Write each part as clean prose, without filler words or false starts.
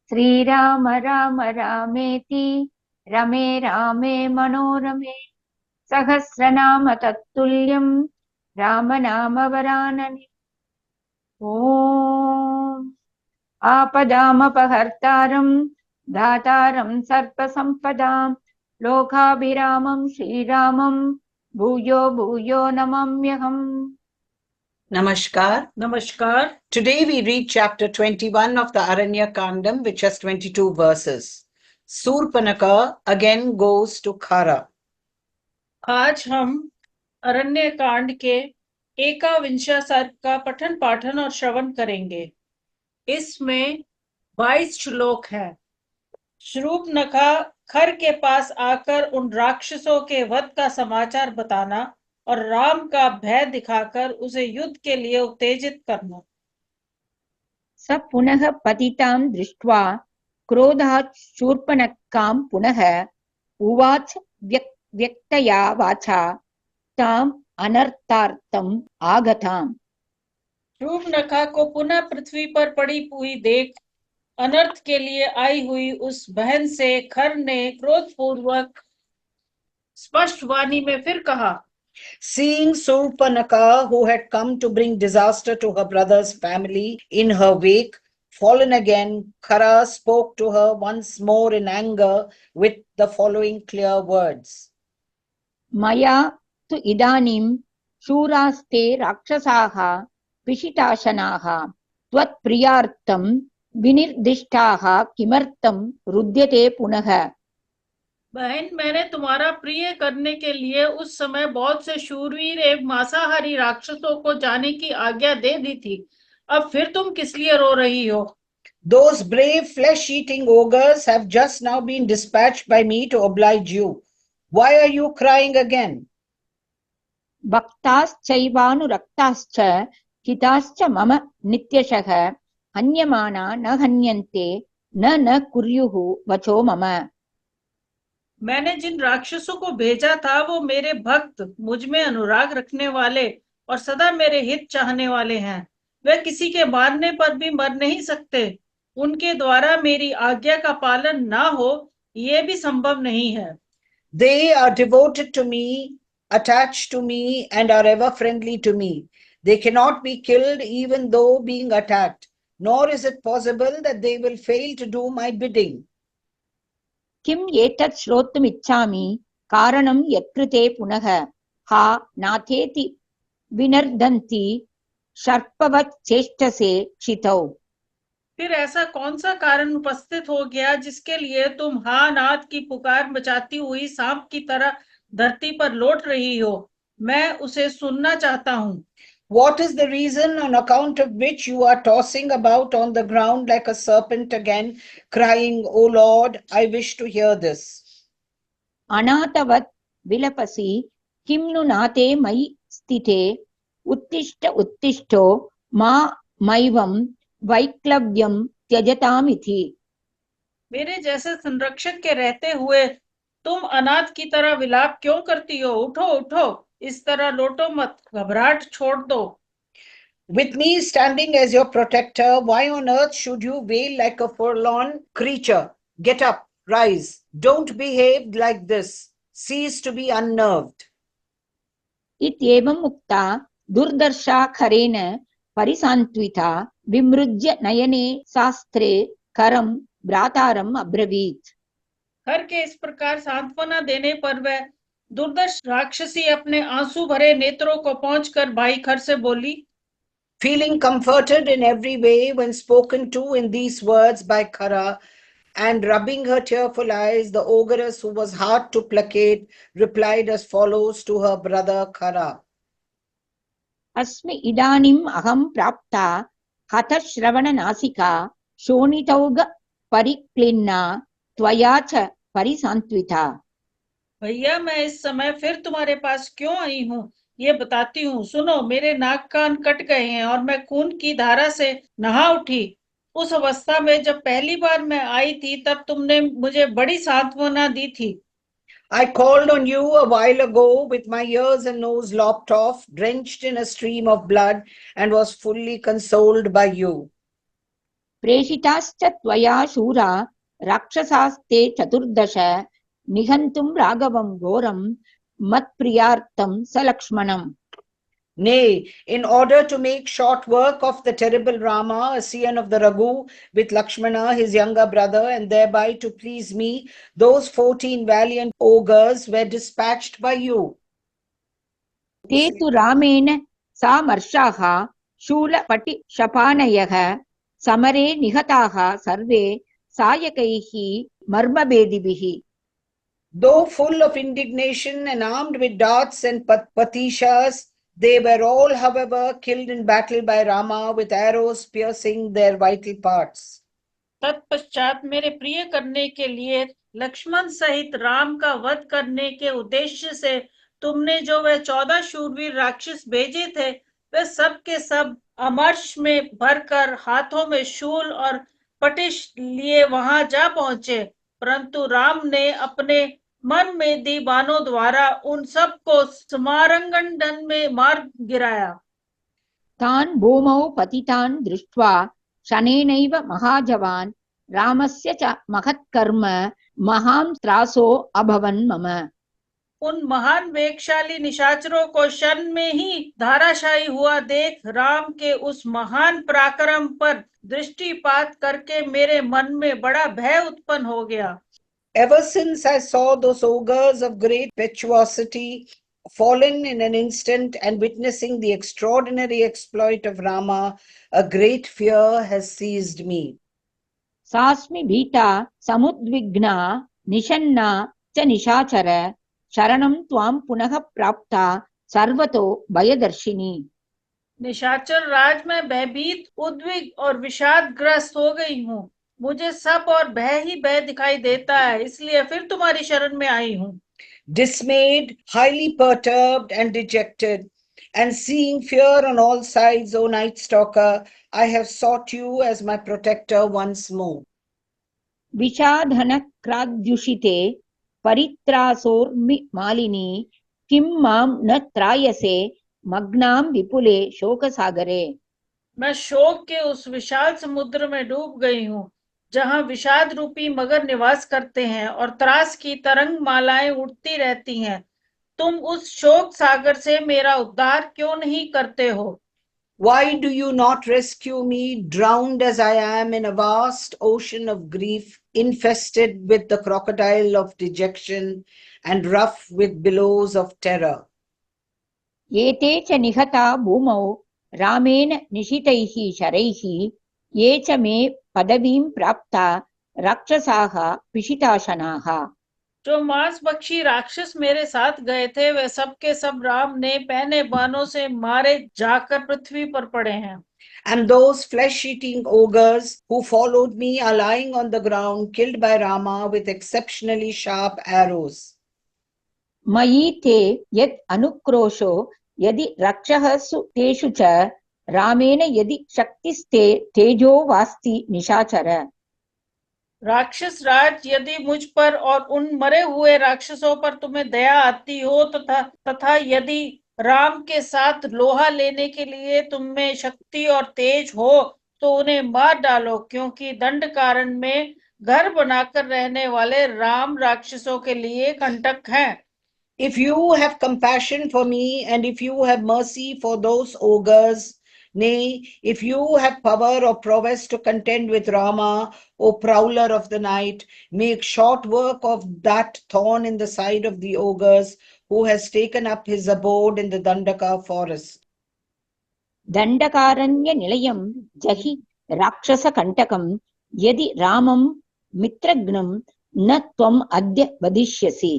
श्रीराम राम रामेति रमे रामे मनोरमे सहस्रनाम तत्तुल्यं रामनाम वरानने। ॐ आपदामपहर्तारं दातारं सर्पसम्पदां लोकाभिरामं श्रीरामं भूयो भूयो नमाम्यहम्। Namaskar. Namaskar. Today we read chapter 21 of the Aranya Kandam, which has 22 verses. Surpanaka again goes to Khara. आज हम अरण्य कांड के एकाविंशा सर्ग का पठन पाठन और श्रवण करेंगे। इसमें 22 श्लोक हैं। शूर्पणखा खर के पास आकर उन राक्षसों के वध का समाचार बताना और राम का भय दिखाकर उसे युद्ध के लिए उत्तेजित करना। स पुनः पतितां दृष्ट्वा क्रोधात् शूर्पणखां पुनः उवाच व्यक्तया वाचा ताम् अनर्थार्थम् आगताम्। शूर्पणखा को पुनः पृथ्वी पर पड़ी हुई देख अनर्थ के लिए आई हुई उस बहन से खर ने क्रोधपूर्वक स्पष्ट वाणी में फिर कहा। Seeing Surpanaka, who had come to bring disaster to her brother's family in her wake, fallen again, Khara spoke to her once more in anger with the following clear words. मया तु इदानीं शूरास्ते राक्षसाः पिशिताशनाः त्वत्प्रियार्थं विनिर्दिष्टाः किमर्थं रुद्यते पुनः। बहन, मैंने तुम्हारा प्रिय करने के लिए उस समय बहुत से शूरवीर एवं मांसाहारी राक्षसों को जाने की आज्ञा दे दी थी। अब फिर तुम किस लिए रो रही हो? Those brave flesh-eating ogres have just now been dispatched by me to oblige you. Why are you crying again? भक्ताश्चैवानुरक्ताश्च हिताश्च मम नित्यशः हन्यमाना न हन्यन्ते न कुर्युः वचो मम। मैंने जिन राक्षसों को भेजा था वो मेरे भक्त, मुझ में अनुराग रखने वाले और सदा मेरे हित चाहने वाले हैं। वे किसी के मारने पर भी मर नहीं सकते। उनके द्वारा मेरी आज्ञा का पालन ना हो ये भी संभव नहीं है। They are devoted to me, attached to me, and are ever friendly to me. They cannot be killed even though being attacked, nor is it possible that they will fail to do my bidding. किम् एतत् श्रोतुमिच्छामि कारणं यत्कृते पुनः हा नाथेति विनर्दन्ति सर्पवत् चेष्टसे क्षितौ। फिर ऐसा कौन सा कारण उपस्थित हो गया जिसके लिए तुम हा नाथ की पुकार मचाती हुई सांप की तरह धरती पर लौट रही हो? मैं उसे सुनना चाहता हूँ। What is the reason on account of which you are tossing about on the ground like a serpent again, crying, O Lord, I wish to hear this. अनाथवत् विलपसि किं नु नाते मयि स्थिते उत्तिष्ठ उत्तिष्ठो मा मैवं वैक्लव्यं त्यजतामिति। मेरे जैसे संरक्षक के रहते हुए तुम अनाथ की तरह विलाप क्यों करती हो? उठो उठो, इस तरह लौटो मत, घबराहट छोड़ दो। With me standing as your protector, why on earth should you wail like a forlorn creature? Get up, rise. Don't behave like this. Cease to be unnerved. इत्येवम् उक्ता दुर्दर्शा खरेण परिसान्त्विता विमृज्य नयने शास्त्रे करं भ्रातारम् अब्रवीत्। खर के इस प्रकार सांत्वना देने पर वह दुर्दर्श राक्षसी अपने आंसू भरे नेत्रों को पहुंचकर भाई खर से बोली। Feeling comforted in every way when spoken to in these words by Khara, and rubbing her tearful eyes, the ogress, who was hard to placate, replied as follows to her brother Khara. अस्मि इदानीम् अहं प्राप्ता हतश्रवणनासिका शोणितौग परिक्लिन्ना त्वया च परिसान्त्विता। भैया, मैं इस समय फिर तुम्हारे पास क्यों आई हूँ ये बताती हूँ। सुनो, मेरे नाक कान कट गए हैं और मैं खून की धारा से नहा उठी। उस अवस्था में जब पहली बार मैं आई थी तब तुमने मुझे बड़ी सांत्वना दी थी। I called on you a while ago with my ears and nose lopped off, drenched in a stream of blood, and was fully consoled by you. प्रेषिताश्च त्वया शूरा राक्षसास्ते चतुर्दश निहन्तुं राघवं घोरं मत्प्रियार्थं स लक्ष्मणम्. Nay, in order to make short work of the terrible Rama, a scion of the Raghu, with Lakshmana, his younger brother, and thereby to please me, those 14 valiant ogres were dispatched by you. ते तु रामेण सामर्षाः शूलपटिशपानयः समरे निहताः सर्वे सायकैः मर्मभेदिभिः. Though full of indignation and armed with darts and patishas, they were all, however, killed in battle by Rama with arrows piercing their vital parts. तत्पश्चात मेरे प्रिय करने के लिए लक्ष्मण सहित राम का वध करने के उद्देश्य से तुमने जो वह 14 शूरवीर राक्षस भेजे थे, वे सब के सब अमर्ष में भरकर हाथों में शूल और पटिश लिए वहां जा पहुंचे, परंतु राम ने अपने मन में दी बाणों द्वारा उन सब को समारंगन में मार गिराया. तान् भूमौ पतितान् दृष्ट्वा शनेनैव महाजवान् रामस्य च महत्कर्म महां त्रासो अभवन् मम. उन महान वेगशाली निशाचरों को क्षण में ही धाराशायी हुआ देख राम के उस महान पराक्रम पर दृष्टिपात करके मेरे मन में बड़ा भय उत्पन्न हो गया. Ever since I saw those ogres of great impetuosity fallen in an instant and witnessing the extraordinary exploit of Rama, a great fear has seized me. सास्मि भीता समुद्विग्ना निशन्ना च निशाचर शरणं त्वां पुनः प्राप्ता सर्वतो भयदर्शिनी. निशाचर राज में भयभीत, उद्विग्न और विषादग्रस्त हो गई हूँ. मुझे सब और भय ही भय दिखाई देता है, इसलिए फिर तुम्हारी शरण में आई हूँ. Dismayed, highly perturbed and dejected, and seeing fear on all sides, O Night Stalker, I have sought you as my protector once more. विषाधन क्राद्युषिते परित्रासोर्मि Malini किं मां न त्रायसे मग्नां विपुले शोकसागरे. मैं शोक के उस विशाल समुद्र में डूब गई हूँ, जहाँ विषाद रूपी मगर निवास करते हैं और त्रास की तरंग मालाएं उठती रहती हैं. तुम उस शोक सागर से मेरा उद्धार क्यों नहीं करते हो? Why do you not rescue me, drowned as I am in a vast ocean of grief, infested with the crocodile of dejection and rough with billows of terror? एते च निहता भूमौ रामेण निशितैः शरैः ये च मे पदवीं प्राप्ता राक्षसाः पिशिताशनाः. जो मांस भक्षी राक्षस मेरे साथ गए थे, वे सब के सब राम ने पहने बाणों से मारे जाकर पृथ्वी पर पड़े हैं. And those flesh-eating ogres who followed me are lying on the ground, killed by Rama with exceptionally sharp arrows. मयि ते यत् अनुक्रोशो यदि रक्षःसु तेषु च रामेण यदि शक्तिस्ते तेजो वास्ति निशाचर. राक्षस राज, यदि मुझ पर और उन मरे हुए राक्षसों पर तुम्हें दया आती हो तथा यदि राम के साथ लोहा लेने के लिए तुम में शक्ति और तेज हो, तो उन्हें मार डालो, क्योंकि दंडकारण्य में घर बनाकर रहने वाले राम राक्षसों के लिए कंटक हैं. If you have compassion for me, and if you have mercy for those ogres, nay, if you have power or prowess to contend with Rama, O prowler of the night, make short work of that thorn in the side of the ogres who has taken up his abode in the Dandaka forest. Dandakaranya निलयं जहि राक्षस कंटकं यदि रामं मित्रघ्नं न त्वम् अद्य वदिष्यसि.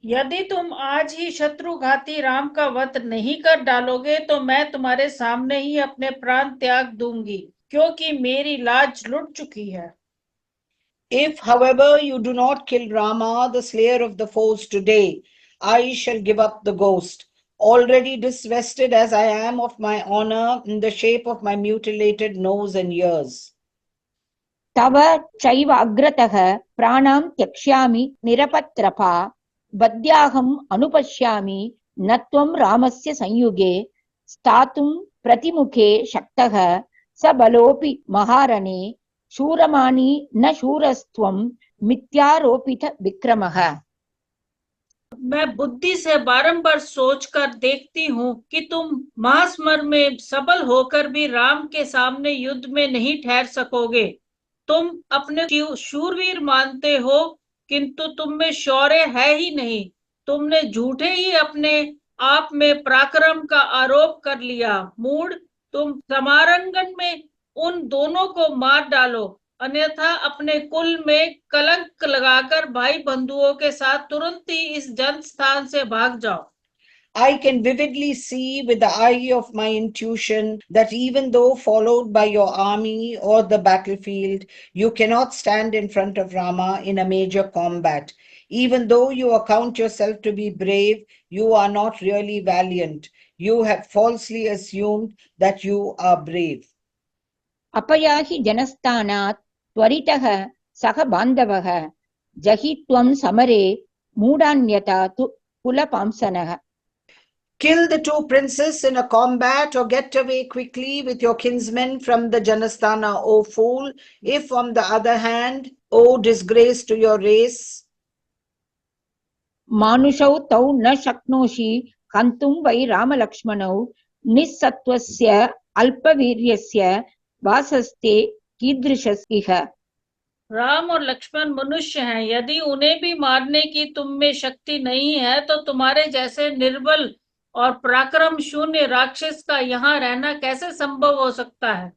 यदि तुम आज ही शत्रुघाती राम का वध नहीं कर डालोगे, तो मैं तुम्हारे सामने ही अपने प्राण त्याग दूंगी, क्योंकि मेरी लाज लुट चुकी है. If, however, you do not kill Rama, the slayer of the foes today, I shall give up the ghost, already disvested as I am of my honor in the shape of my mutilated nose and ears. तव चैव अग्रतः प्राणां त्यक्ष्यामि निरपत्रपा बद्याहम् अनुपश्यामि न त्वं रामस्य संयुगे स्थातुं प्रतिमुखे शक्तः स बलोऽपि महारणे शूरमानी न शूरस्त्वं मिथ्यारोपित विक्रमः। मैं बुद्धि से बारंबार सोचकर देखती हूँ कि तुम महास्मर में सबल होकर भी राम के सामने युद्ध में नहीं ठहर सकोगे। तुम अपने शूरवीर मानते हो, किंतु तुम में शौर्य है ही नहीं। तुमने झूठे ही अपने आप में पराक्रम का आरोप कर लिया। मूढ़, तुम समारंगन में उन दोनों को मार डालो, अन्यथा अपने कुल में कलंक लगाकर भाई बंधुओं के साथ तुरंत ही इस जन स्थान से भाग जाओ। I can vividly see with the eye of my intuition that even though followed by your army or the battlefield, you cannot stand in front of Rama in a major combat. Even though you account yourself to be brave, you are not really valiant. You have falsely assumed that you are brave. अपया हि जनस्थानात् त्वरितः सह बान्धवः जहि त्वं समरे मूढान्यथा तु कुलपांसनः। Kill the two princes in a combat or get away quickly with your kinsmen from the Janasthana, O fool. If, on the other hand, O disgrace to your race, मानुषौ तौ न शक्नोषि हन्तुं वै रामलक्ष्मणौ निस्सत्त्वस्य अल्पवीर्यस्य वासस्ते कीदृशः इह। राम और लक्ष्मण मनुष्य हैं, यदि उन्हें भी मारने की तुम में शक्ति नहीं है तो तुम्हारे जैसे निर्बल और पराक्रम शून्य राक्षस का यहाँ रहना कैसे संभव हो सकता है।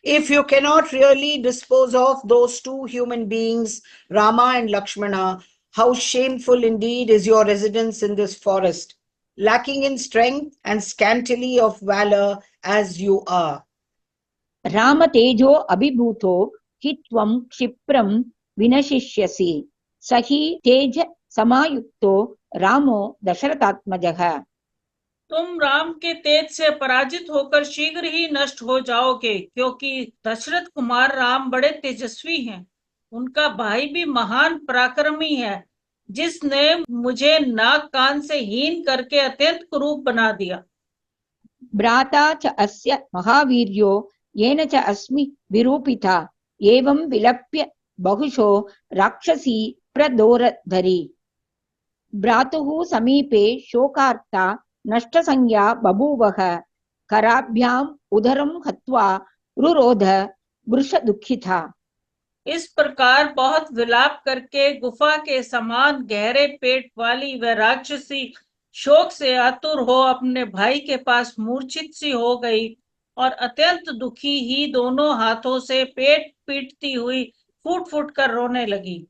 if you cannot really dispose of those two human beings, Rama and Lakshmana, how shameful indeed is your residence in this forest, lacking in strength and scantily of valor as you are. Ram तेजो अभिभूतो हि त्वं क्षिप्रं विनशिष्यसि स हि तेज समायुक्तो रामो दशरथात्मजः। तुम राम के तेज से पराजित होकर शीघ्र ही नष्ट हो जाओगे, क्योंकि दशरथ कुमार राम बड़े तेजस्वी हैं। उनका भाई भी महान पराक्रमी है, जिसने मुझे नाक कान से हीन करके अत्यंत कुरूप बना दिया। भ्राता च अस्य महावीर्यो येन च अस्मि विरूपिता एवं विलप्य बहुशो राक्षसी प्रदोरधरी। भ्रातुः समीपे शोकार्ता नष्टसंज्ञा बभूवः कराभ्याम् उदरं हत्वा रुरोध वृषदुःखिता। इस प्रकार बहुत विलाप करके गुफा के समान गहरे पेट वाली वह राक्षसी शोक से आतुर हो अपने भाई के पास मूर्छित सी हो गई और अत्यंत दुखी ही दोनों हाथों से पेट पीटती हुई फूट फूट कर रोने लगी।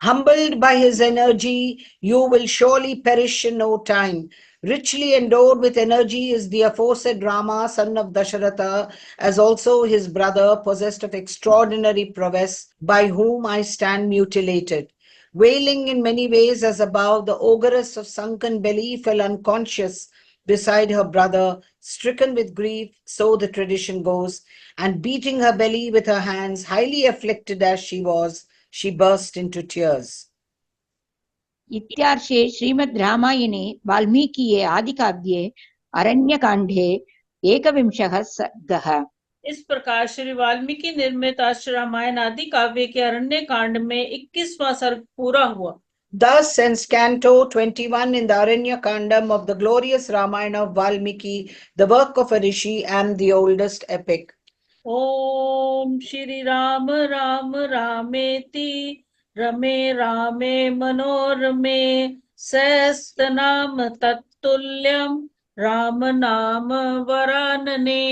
Humbled by his energy, you will surely perish in no time. Richly endowed with energy is the aforesaid Rama, son of Dasharatha, as also his brother, possessed of extraordinary prowess, by whom I stand mutilated. Wailing in many ways as above, the ogress of sunken belly fell unconscious beside her brother, stricken with grief, so the tradition goes, and beating her belly with her hands, highly afflicted as she was, she burst into tears. इत्यार्षे श्रीमद् रामायणे वाल्मीकिये आदिकाव्ये अरण्यकाण्डे एकविंशः सर्गः। इस प्रकार श्री वाल्मीकि निर्मित रामायण आदि काव्य के अरण्य कांड में 21वां सर्ग पूरा हुआ। Thus ends Canto 21 in the Aranya Kandam of the glorious Ramayana of Valmiki, the work of a rishi and the oldest epic. ओम श्री राम राम रामेति रमे रामे मनोरमे सहस्रनाम तत्तुल्यम राम नाम वरानने।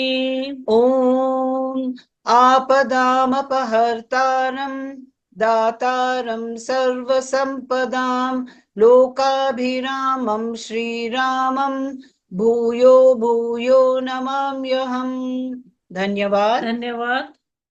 Om Apadamapahārtāram Dātāram Sarvasampadām Lokabhiramam Shri Ramam Bhuyo Bhuyo Namamyaham. Dhanyavad. धन्यवाद।